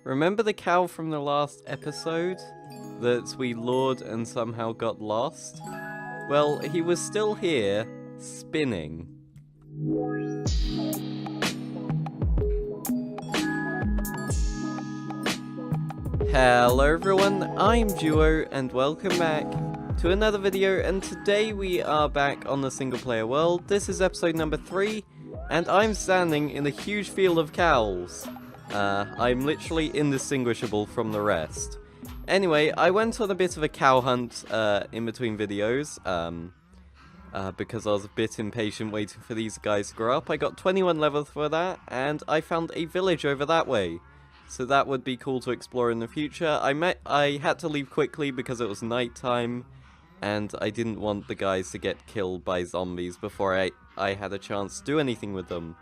Remember the cow from the last episode that we lured and somehow got lost? Well, he was still here, spinning. Hello everyone, I'm Duo and welcome back to another video, and today we are back on the single player world. This is episode number 3 and I'm standing in a huge field of cows. I'm literally indistinguishable from the rest. Anyway, I went on a bit of a cow hunt in between videos because I was a bit impatient waiting for these guys to grow up. I got 21 levels for that and I found a village over that way. So that would be cool to explore in the future. I had to leave quickly because it was night time, and I didn't want the guys to get killed by zombies before I had a chance to do anything with them.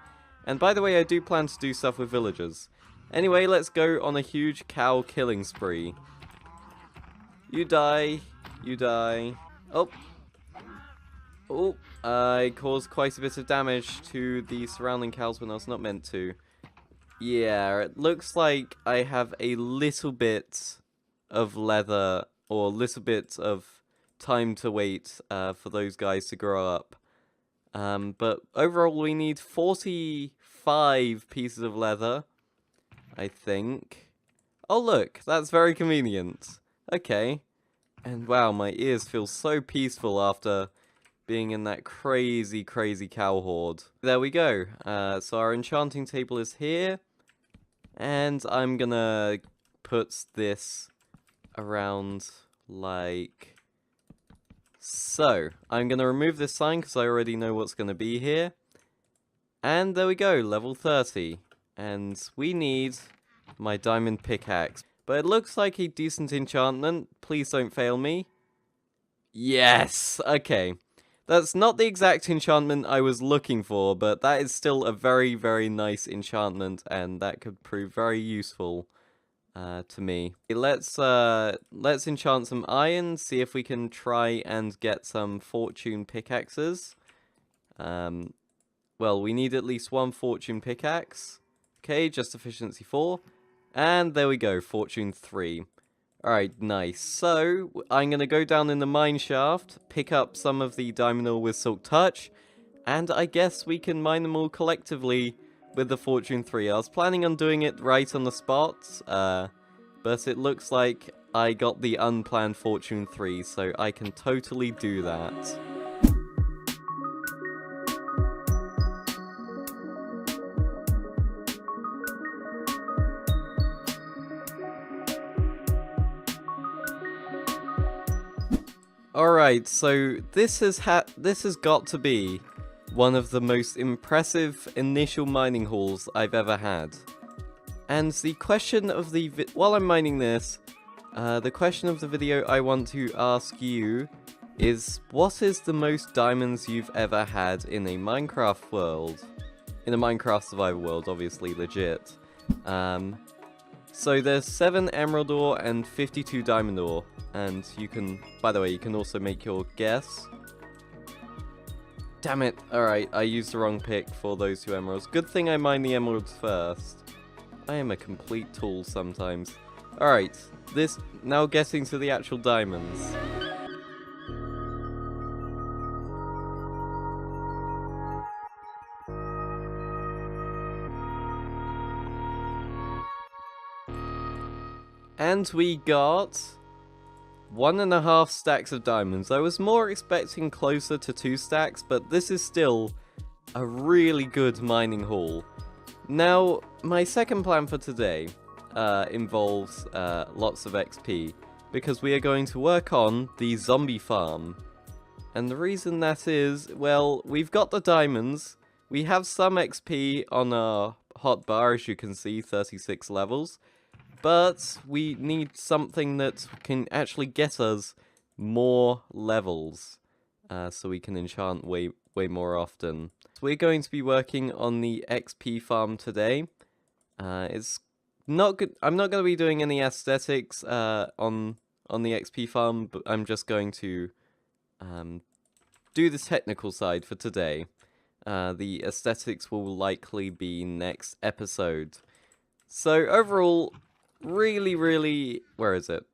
And by the way, I do plan to do stuff with villagers. Anyway, let's go on a huge cow killing spree. You die. You die. Oh. Oh, I caused quite a bit of damage to the surrounding cows when I was not meant to. Yeah, it looks like I have a little bit of leather, or a little bit of time to wait for those guys to grow up. But overall we need 45 pieces of leather, I think. Oh look, that's very convenient. Okay. And wow, my ears feel so peaceful after being in that crazy cow horde. There we go. So our enchanting table is here. And I'm gonna put this around like so. I'm gonna remove this sign because I already know what's gonna be here. And there we go, level 30. And we need my diamond pickaxe. But it looks like a decent enchantment. Please don't fail me. Yes! Okay. That's not the exact enchantment I was looking for, but that is still a very nice enchantment, and that could prove very useful to me. Let's enchant some iron, see if we can try and get some fortune pickaxes. Well, we need at least one fortune pickaxe. Okay, just efficiency 4. And there we go, fortune 3. Alright, nice. So, I'm going to go down in the mine shaft, pick up some of the diamond ore with Silk Touch, and I guess we can mine them all collectively with the Fortune 3. I was planning on doing it right on the spot, but it looks like I got the unplanned Fortune 3, so I can totally do that. Alright, so this has got to be one of the most impressive initial mining hauls I've ever had. And the question of the while I'm mining this, the question of the video I want to ask you is, what is the most diamonds you've ever had in a Minecraft world? In a Minecraft survival world, obviously, legit. So there's 7 emerald ore and 52 diamond ore. And you can, by the way, you can also make your guess. Damn it. Alright, I used the wrong pick for those 2 emeralds. Good thing I mined the emeralds first. I am a complete tool sometimes. Alright, now getting to the actual diamonds. And we got 1.5 stacks of diamonds. I was more expecting closer to 2 stacks, but this is still a really good mining haul. Now, my second plan for today involves lots of XP, because we are going to work on the zombie farm. And the reason that is, well, we've got the diamonds, we have some XP on our hotbar, as you can see, 36 levels. But we need something that can actually get us more levels, so we can enchant way more often. So we're going to be working on the XP farm today. It's not good. I'm not going to be doing any aesthetics on the XP farm, but I'm just going to do the technical side for today. The aesthetics will likely be next episode. So overall, really, where is it?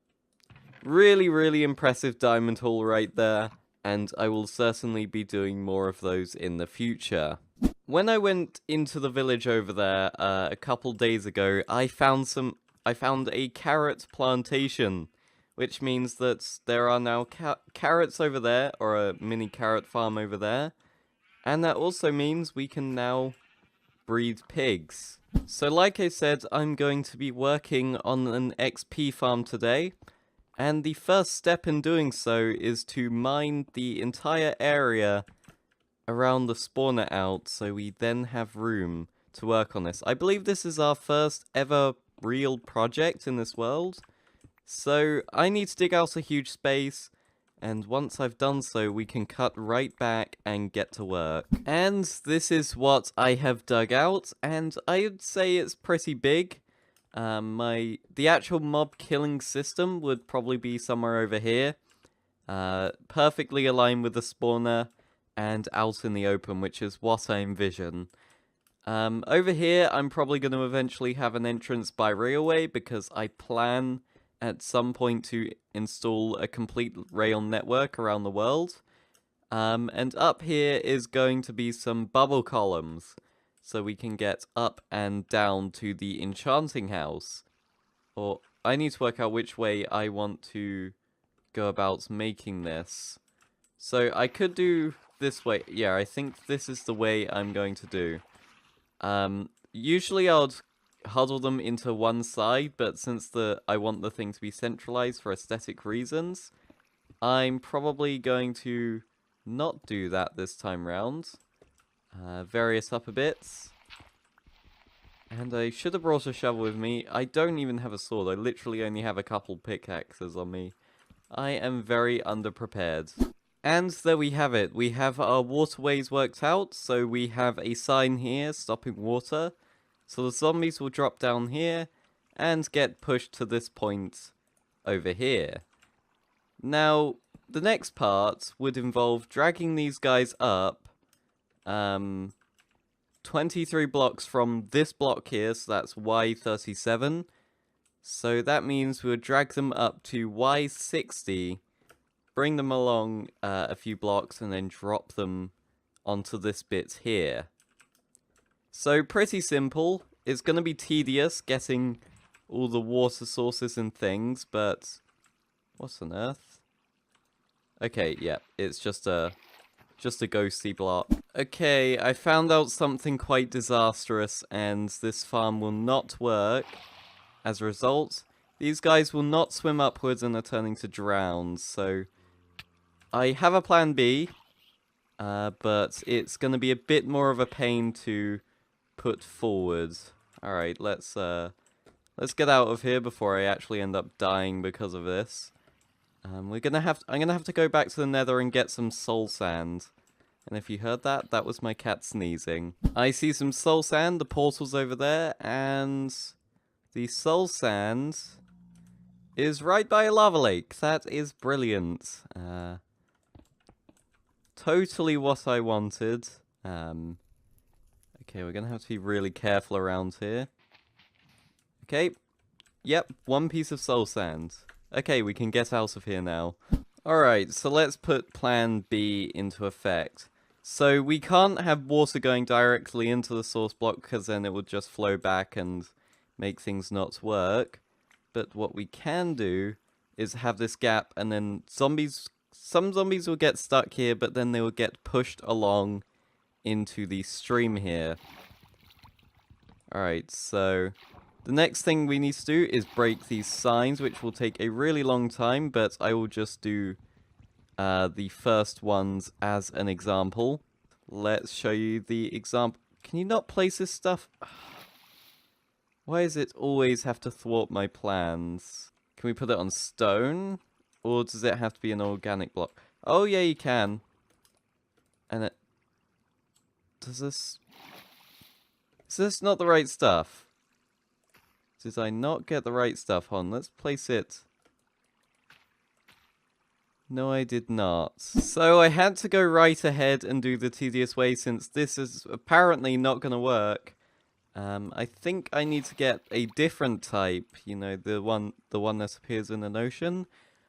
Really impressive diamond haul right there, and I will certainly be doing more of those in the future. When I went into the village over there a couple days ago, I found a carrot plantation, which means that there are now carrots over there, or a mini carrot farm over there, and that also means we can now breed pigs. So like I said, I'm going to be working on an XP farm today, and the first step in doing so is to mine the entire area around the spawner out, so we then have room to work on this. I believe this is our first ever real project in this world, so I need to dig out a huge space, and once I've done so, we can cut right back and get to work. And this is what I have dug out, and I would say it's pretty big. The actual mob killing system would probably be somewhere over here, perfectly aligned with the spawner and out in the open, which is what I envision. Over here, I'm probably going to eventually have an entrance by railway, because I plan at some point to install a complete rail network around the world. And up here is going to be some bubble columns, so we can get up and down to the enchanting house. Or, I need to work out which way I want to go about making this. So, I could do this way. Yeah, I think this is the way I'm going to do. Usually I would huddle them into one side, but since I want the thing to be centralized for aesthetic reasons, I'm probably going to not do that this time round. Vary it up a bit. And I should have brought a shovel with me. I don't even have a sword. I literally only have a couple pickaxes on me. I am very underprepared. And there we have it. We have our waterways worked out. So we have a sign here stopping water. So the zombies will drop down here and get pushed to this point over here. Now, the next part would involve dragging these guys up 23 blocks from this block here, so that's Y37. So that means we would drag them up to Y60, bring them along a few blocks, and then drop them onto this bit here. So pretty simple. It's going to be tedious getting all the water sources and things, but what on earth? Okay, yeah, it's just a ghosty block. Okay, I found out something quite disastrous, and this farm will not work. As a result, these guys will not swim upwards and are turning to drowns, so I have a plan B, but it's going to be a bit more of a pain to put forward. Alright, let's get out of here before I actually end up dying because of this. I'm gonna have to go back to the nether and get some soul sand. And if you heard that, that was my cat sneezing. I see some soul sand, the portal's over there, and the soul sand is right by a lava lake. That is brilliant. Totally what I wanted. Okay, we're gonna have to be really careful around here. Okay. Yep, one piece of soul sand. Okay, we can get out of here now. Alright, so let's put plan B into effect. So we can't have water going directly into the source block, because then it would just flow back and make things not work. But what we can do is have this gap, and then some zombies will get stuck here, but then they will get pushed along into the stream here. Alright, so the next thing we need to do is break these signs, which will take a really long time, but I will just do the first ones as an example. Let's show you the example. Can you not place this stuff? Why does it always have to thwart my plans? Can we put it on stone? Or does it have to be an organic block? Oh yeah, you can. And it... Does this... Is this not the right stuff? Did I not get the right stuff on? Let's place it. No, I did not. So I had to go right ahead and do the tedious way, since this is apparently not going to work. I think I need to get a different type, you know, the one that appears in an ocean.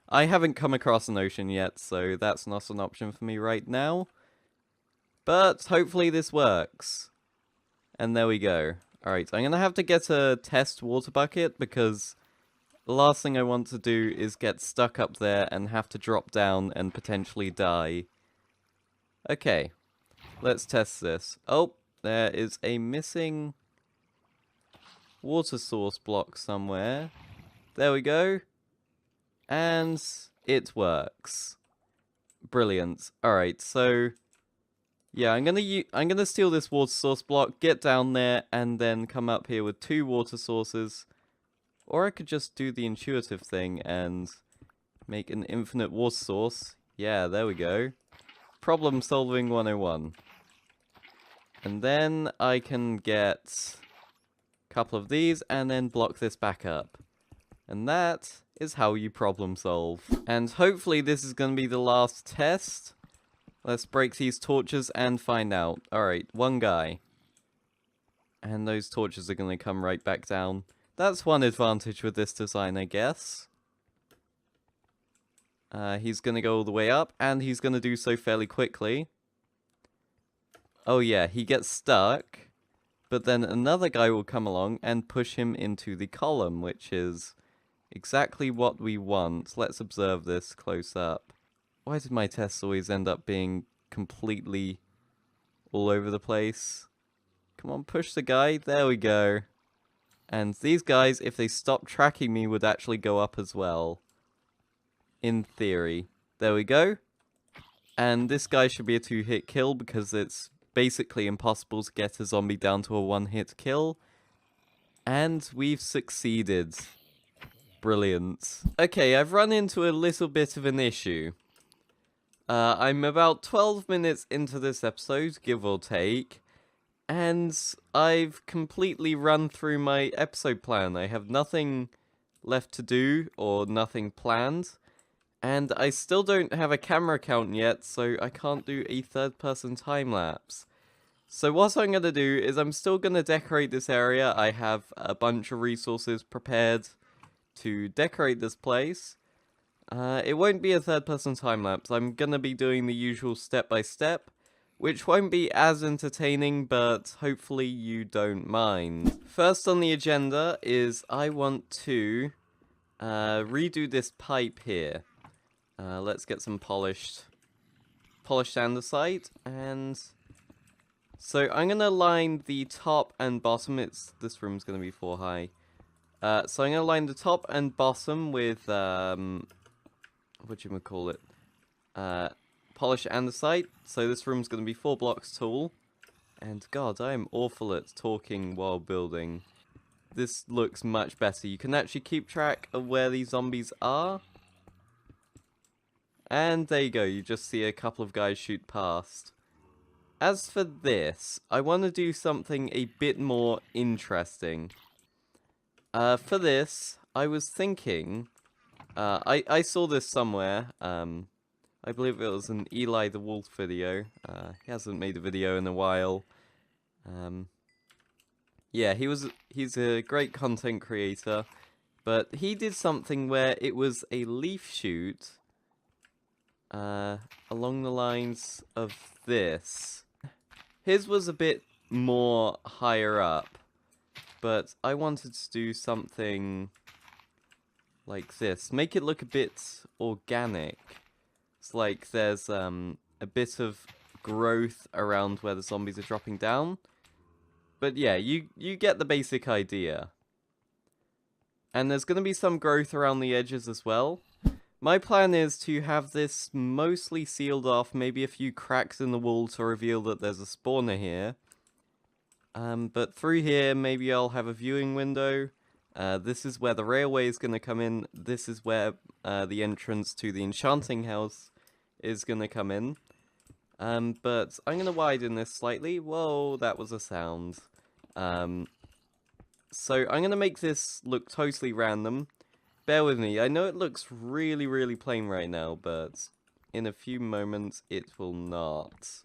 I haven't come across an ocean yet, so that's not an option for me right now. But hopefully this works. And there we go. Alright, I'm gonna have to get a test water bucket because the last thing I want to do is get stuck up there and have to drop down and potentially die. Okay, let's test this. Oh, there is a missing water source block somewhere. There we go. And it works. Brilliant. Alright, so yeah, I'm gonna steal this water source block, get down there, and then come up here with 2 water sources. Or I could just do the intuitive thing and make an infinite water source. Yeah, there we go. Problem solving 101. And then I can get a couple of these and then block this back up. And that is how you problem solve. And hopefully this is going to be the last test. Let's break these torches and find out. Alright, one guy. And those torches are going to come right back down. That's one advantage with this design, I guess. He's going to go all the way up, and he's going to do so fairly quickly. Oh yeah, he gets stuck. But then another guy will come along and push him into the column, which is exactly what we want. Let's observe this close up. Why did my tests always end up being completely all over the place? Come on, push the guy. There we go. And these guys, if they stop tracking me, would actually go up as well. In theory. There we go. And this guy should be a 2-hit kill because it's basically impossible to get a zombie down to a 1-hit kill. And we've succeeded. Brilliant. Okay, I've run into a little bit of an issue. I'm about 12 minutes into this episode, give or take, and I've completely run through my episode plan. I have nothing left to do, or nothing planned, and I still don't have a camera count yet, so I can't do a third-person time-lapse. So what I'm going to do is I'm still going to decorate this area. I have a bunch of resources prepared to decorate this place. It won't be a third-person time-lapse. I'm gonna be doing the usual step-by-step, which won't be as entertaining, but hopefully you don't mind. First on the agenda is I want to redo this pipe here. Let's get some polished andesite, and so I'm gonna line the top and bottom. This room's gonna be 4 high. So I'm gonna line the top and bottom with whatchamacallit, polished andesite. So this room's going to be 4 blocks tall. And god, I am awful at talking while building. This looks much better. You can actually keep track of where these zombies are. And there you go, you just see a couple of guys shoot past. As for this, I want to do something a bit more interesting. For this, I was thinking... I saw this somewhere. I believe it was an Eli the Wolf video. He hasn't made a video in a while. Yeah, he's a great content creator, but he did something where it was a leaf shoot along the lines of this. His was a bit more higher up, but I wanted to do something like this. Make it look a bit organic. It's like there's a bit of growth around where the zombies are dropping down. But yeah, you get the basic idea. And there's going to be some growth around the edges as well. My plan is to have this mostly sealed off, maybe a few cracks in the wall to reveal that there's a spawner here. But through here, maybe I'll have a viewing window. This is where the railway is going to come in. This is where the entrance to the enchanting house is going to come in. But I'm going to widen this slightly. Whoa, that was a sound. So I'm going to make this look totally random. Bear with me. I know it looks really, really plain right now, but in a few moments it will not.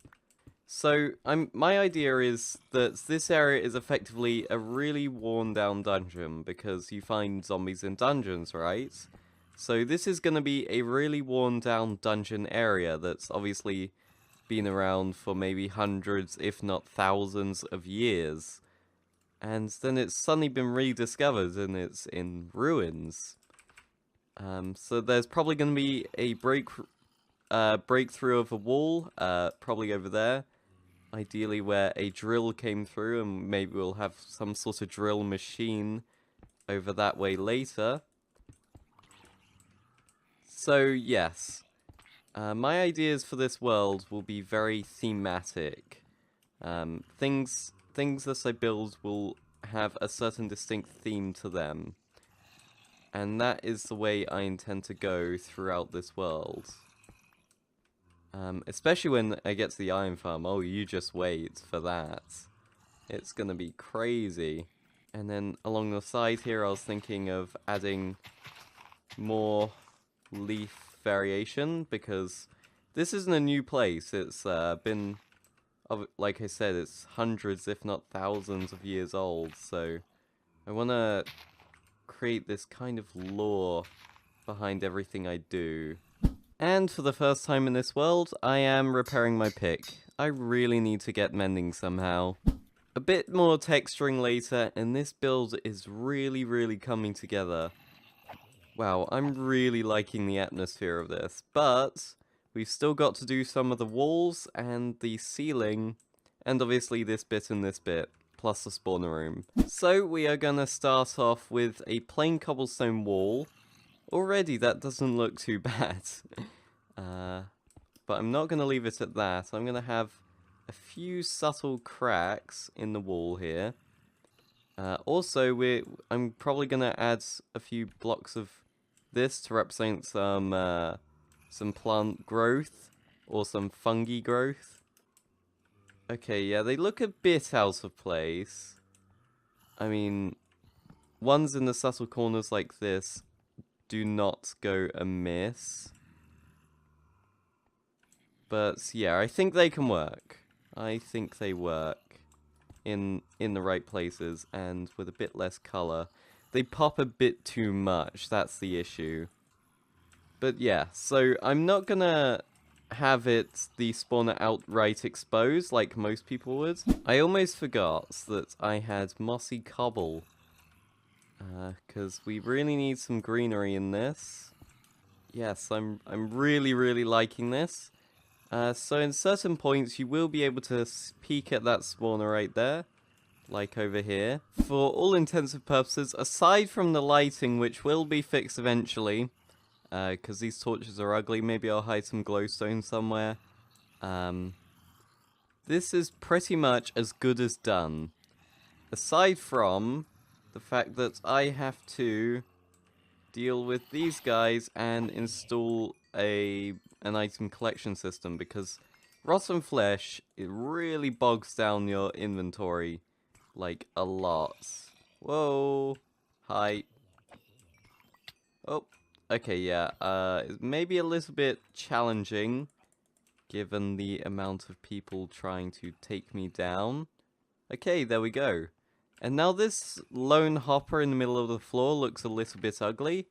So my idea is that this area is effectively a really worn down dungeon because you find zombies in dungeons, right? So this is going to be a really worn down dungeon area that's obviously been around for maybe hundreds, if not thousands of years. And then it's suddenly been rediscovered and it's in ruins. So there's probably going to be a breakthrough of a wall, probably over there. Ideally where a drill came through, and maybe we'll have some sort of drill machine over that way later. So yes, my ideas for this world will be very thematic. Things that I build will have a certain distinct theme to them. And that is the way I intend to go throughout this world. Especially when I get to the iron farm. Oh, you just wait for that. It's gonna be crazy. And then along the side here, I was thinking of adding more leaf variation, because this isn't a new place. It's been, like I said, it's hundreds, if not thousands of years old. So I want to create this kind of lore behind everything I do. And for the first time in this world, I am repairing my pick. I really need to get mending somehow. A bit more texturing later, and this build is really coming together. Wow, I'm really liking the atmosphere of this, but we've still got to do some of the walls and the ceiling, and obviously this bit and this bit, plus the spawner room. So we are gonna start off with a plain cobblestone wall. Already that doesn't look too bad. But I'm not going to leave it at that. I'm going to have a few subtle cracks in the wall here. Also, I'm probably going to add a few blocks of this to represent some plant growth or some fungi growth. Okay, yeah, they look a bit out of place. I mean, ones in the subtle corners like this do not go amiss. But yeah, I think they can work. I think they work in the right places, and with a bit less color. They pop a bit too much, that's the issue. But yeah, so I'm not gonna have it the spawner outright exposed like most people would. I almost forgot that I had mossy cobble. Because we really need some greenery in this. Yes, I'm really liking this. So in certain points you will be able to peek at that spawner right there, like over here. For all intents and purposes, aside from the lighting, which will be fixed eventually, because these torches are ugly, maybe I'll hide some glowstone somewhere. This is pretty much as good as done. Aside from the fact that I have to deal with these guys and install an item collection system, because rotten flesh, it really bogs down your inventory like a lot. Whoa, hi. Oh, okay, yeah, it may be a little bit challenging given the amount of people trying to take me down. Okay, there we go. And now this lone hopper in the middle of the floor looks a little bit ugly.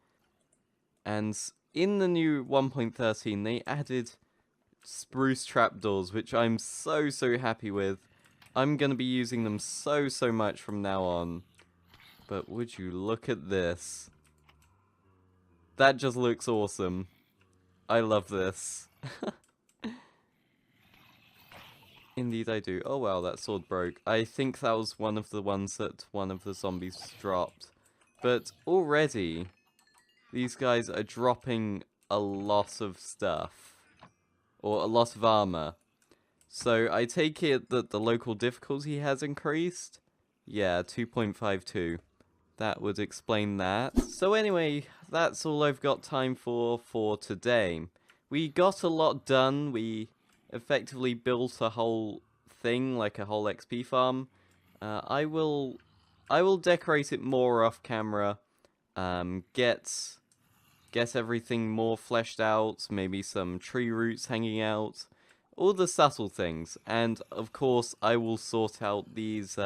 And in the new 1.13, they added spruce trapdoors, which I'm so happy with. I'm going to be using them so much from now on. But would you look at this? That just looks awesome. I love this. Indeed I do. Oh wow, that sword broke. I think that was one of the ones that one of the zombies dropped. But already, these guys are dropping a lot of stuff. Or a lot of armor. So I take it that the local difficulty has increased? Yeah, 2.52. That would explain that. So anyway, that's all I've got time for today. We got a lot done. We effectively built a whole thing, like a whole XP farm. I will decorate it more off camera. Get everything more fleshed out, maybe some tree roots hanging out. all the subtle things. And of course, I will sort out these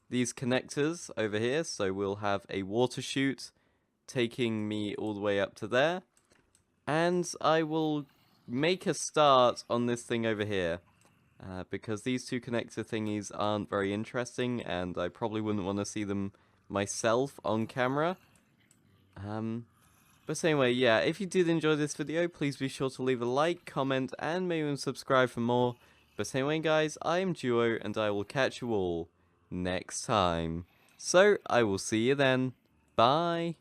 connectors over here. So we'll have a water chute taking me all the way up to there. And I will make a start on this thing over here. Because these two connector thingies aren't very interesting, and I probably wouldn't want to see them myself on camera. But anyway, yeah, if you did enjoy this video, please be sure to leave a like, comment, and maybe even subscribe for more. But anyway, guys, I am Duo, and I will catch you all next time. So, I will see you then. Bye!